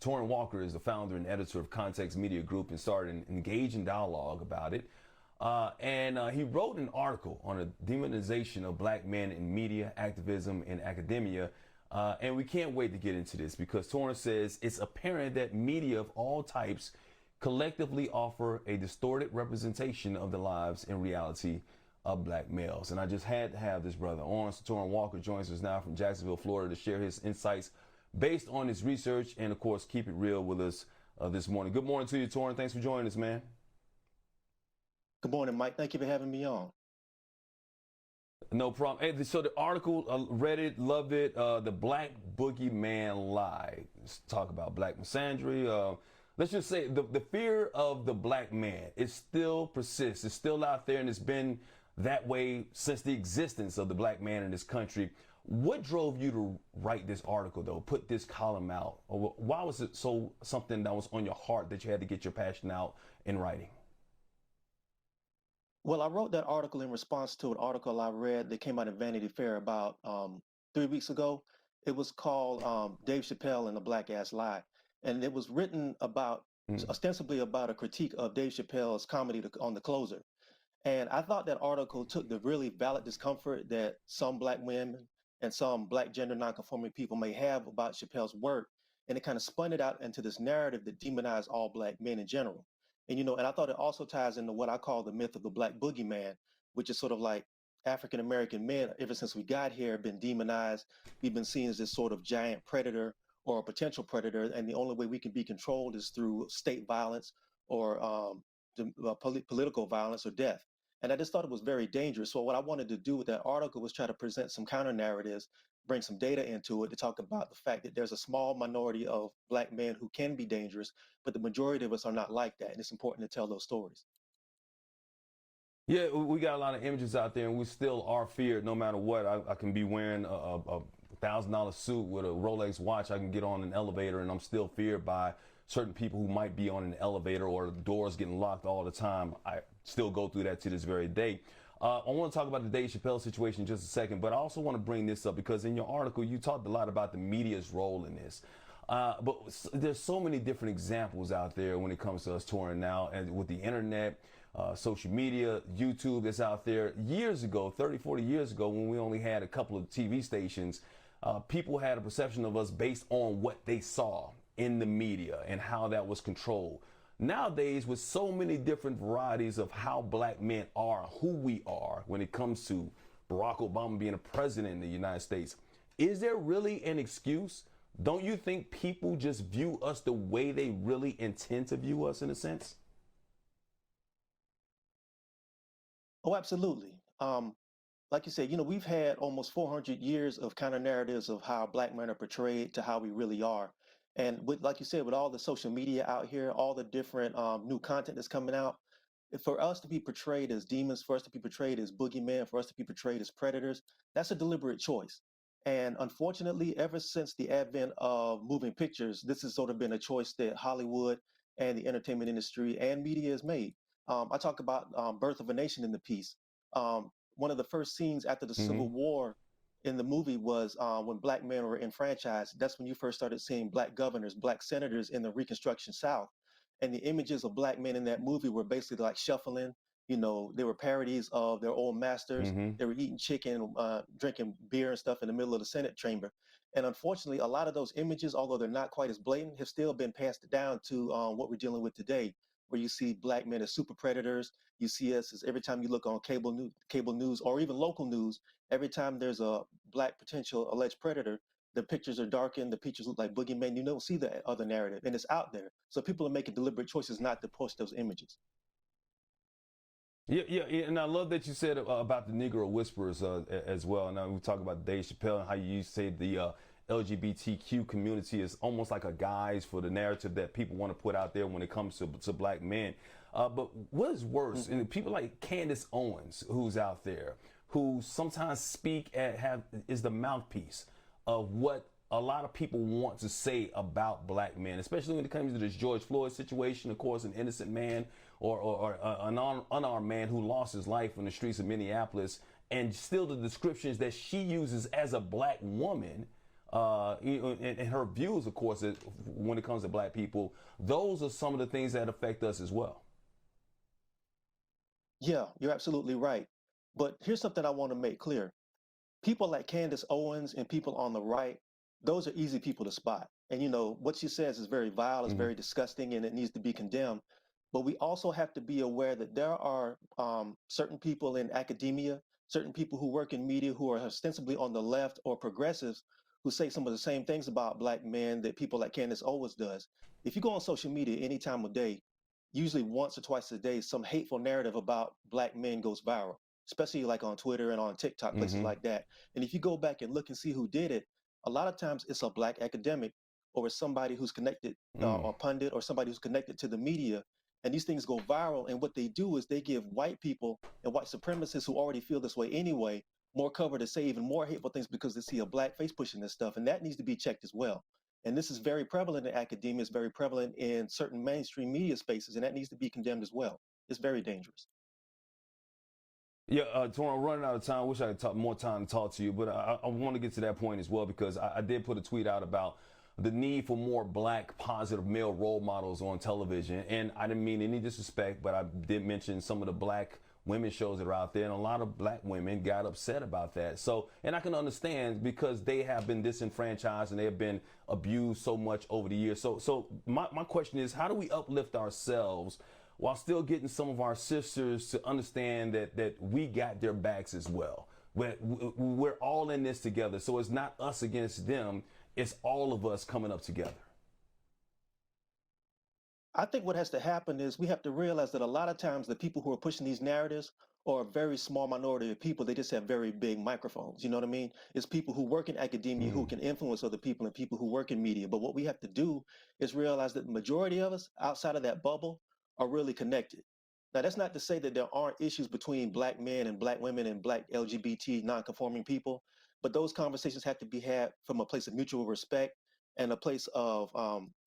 Torraine Walker is the founder and editor of Context Media Group and started an engaging dialogue about it. He wrote an article on the demonization of black men in media, activism, and academia. And we can't wait to get into this because Torraine says it's apparent that media of all types collectively offer a distorted representation of the lives and reality of black males. And I just had to have this brother on. So Torraine Walker joins us now from Jacksonville, Florida, to share his insights based on his research and, of course, keep it real with us this morning. Good morning to you, Torraine. Thanks for joining us, man. Good morning, Mike. Thank you for having me on. No problem. Hey, so the article, read it, loved it. The Black Boogeyman Lie. Let's talk about black misandry. Let's just say the fear of the black man, it still persists. It's still out there, and it's been that way since the existence of the black man in this country. What drove you to write this article, though, put this column out? Or why was it so something that was on your heart that you had to get your passion out in writing? Well, I wrote that article in response to an article I read that came out in Vanity Fair about 3 weeks ago. It was called Dave Chappelle and the Black Ass Lie. And it was written about, ostensibly about a critique of Dave Chappelle's comedy on The Closer. And I thought that article took the really valid discomfort that some black women and some black gender nonconforming people may have about Chappelle's work, and it kind of spun it out into this narrative that demonized all black men in general. And, and I thought it also ties into what I call the myth of the black boogeyman, which is sort of like African-American men, ever since we got here, have been demonized. We've been seen as this sort of giant predator or a potential predator, and the only way we can be controlled is through state violence or political violence or death. And I just thought it was very dangerous. So what I wanted to do with that article was try to present some counter narratives, bring some data into it to talk about the fact that there's a small minority of black men who can be dangerous, but the majority of us are not like that. And it's important to tell those stories. Yeah, we got a lot of images out there, and we still are feared no matter what. I can be wearing a $1,000 suit with a Rolex watch. I can get on an elevator, and I'm still feared by certain people who might be on an elevator or the doors getting locked all the time. I still go through that to this very day. I want to talk about the Dave Chappelle situation in just a second, but I also want to bring this up because in your article, you talked a lot about the media's role in this. But there's so many different examples out there when it comes to us touring now, and with the internet, social media, YouTube that's out there. Years ago, 30, 40 years ago, when we only had a couple of TV stations, people had a perception of us based on what they saw in the media and how that was controlled. Nowadays, with so many different varieties of how black men are, who we are when it comes to Barack Obama being a president in the United States, is there really an excuse? Don't you think people just view us the way they really intend to view us in a sense? Oh, absolutely. Like you said, we've had almost 400 years of counter narratives of how black men are portrayed to how we really are. And like you said, with all the social media out here, all the different new content that's coming out, for us to be portrayed as demons, for us to be portrayed as boogeymen, for us to be portrayed as predators, that's a deliberate choice. And unfortunately, ever since the advent of moving pictures, this has sort of been a choice that Hollywood and the entertainment industry and media has made. I talk about Birth of a Nation in the piece. One of the first scenes after the Civil War in the movie was when black men were enfranchised. That's when you first started seeing black governors, black senators in the Reconstruction South. And the images of black men in that movie were basically like shuffling. They were parodies of their old masters. They were eating chicken, drinking beer and stuff in the middle of the Senate chamber. And unfortunately, a lot of those images, although they're not quite as blatant, have still been passed down to what we're dealing with today, where you see black men as super predators. You see us as every time you look on cable news, or even local news, every time there's a black potential alleged predator, the pictures are darkened, the pictures look like boogeymen. You don't see the other narrative, and it's out there. So people are making deliberate choices not to post those images. Yeah, and I love that you said about the Negro Whisperers as well. Now we talk about Dave Chappelle and how you say the LGBTQ community is almost like a guise for the narrative that people want to put out there when it comes to black men. But what is worse, and people like Candace Owens, who's out there, who sometimes is the mouthpiece of what a lot of people want to say about black men, especially when it comes to this George Floyd situation, of course, an innocent man or an unarmed man who lost his life in the streets of Minneapolis, and still the descriptions that she uses as a black woman and her views, of course, when it comes to black people, those are some of the things that affect us as well. Yeah, you're absolutely right. But here's something I want to make clear. People like Candace Owens and people on the right, those are easy people to spot. And what she says is very vile, it's Hmm. very disgusting, and it needs to be condemned. But we also have to be aware that there are certain people in academia, certain people who work in media who are ostensibly on the left or progressives who say some of the same things about black men that people like Candace Owens does. If you go on social media any time of day, usually once or twice a day, some hateful narrative about black men goes viral, especially like on Twitter and on TikTok, places Hmm. like that. And if you go back and look and see who did it, a lot of times it's a black academic or it's somebody who's connected Mm. or pundit or somebody who's connected to the media. And these things go viral. And what they do is they give white people and white supremacists who already feel this way anyway more cover to say even more hateful things because they see a black face pushing this stuff. And that needs to be checked as well. And this is very prevalent in academia, it's very prevalent in certain mainstream media spaces, and that needs to be condemned as well. It's very dangerous. Yeah, Torraine, I'm running out of time. Wish I had more time to talk to you, but I want to get to that point as well because I did put a tweet out about the need for more black positive male role models on television. And I didn't mean any disrespect, but I did mention some of the black women shows that are out there, and a lot of black women got upset about that. So, and I can understand because they have been disenfranchised and they have been abused so much over the years. So my question is, how do we uplift ourselves while still getting some of our sisters to understand that we got their backs as well? We're all in this together. So it's not us against them. It's all of us coming up together. I think what has to happen is we have to realize that a lot of times the people who are pushing these narratives are a very small minority of people. They just have very big microphones. You know what I mean? It's people who work in academia who Mm. can influence other people and people who work in media. But what we have to do is realize that the majority of us outside of that bubble are really connected. Now, that's not to say that there aren't issues between black men and black women and black LGBT non-conforming people, but those conversations have to be had from a place of mutual respect and a place of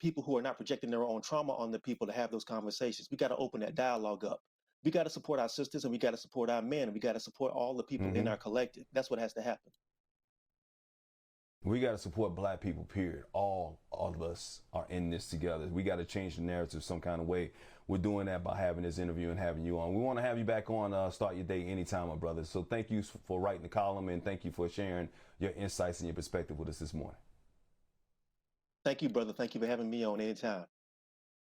people who are not projecting their own trauma on the people to have those conversations. We got to open that dialogue up. We got to support our sisters and we got to support our men and we got to support all the people in Hmm. our collective. That's what has to happen. We got to support black people, period. All of us are in this together. We got to change the narrative some kind of way. We're doing that by having this interview and having you on. We want to have you back on Start Your Day anytime, my brother. So thank you for writing the column and thank you for sharing your insights and your perspective with us this morning. Thank you, brother. Thank you for having me on anytime.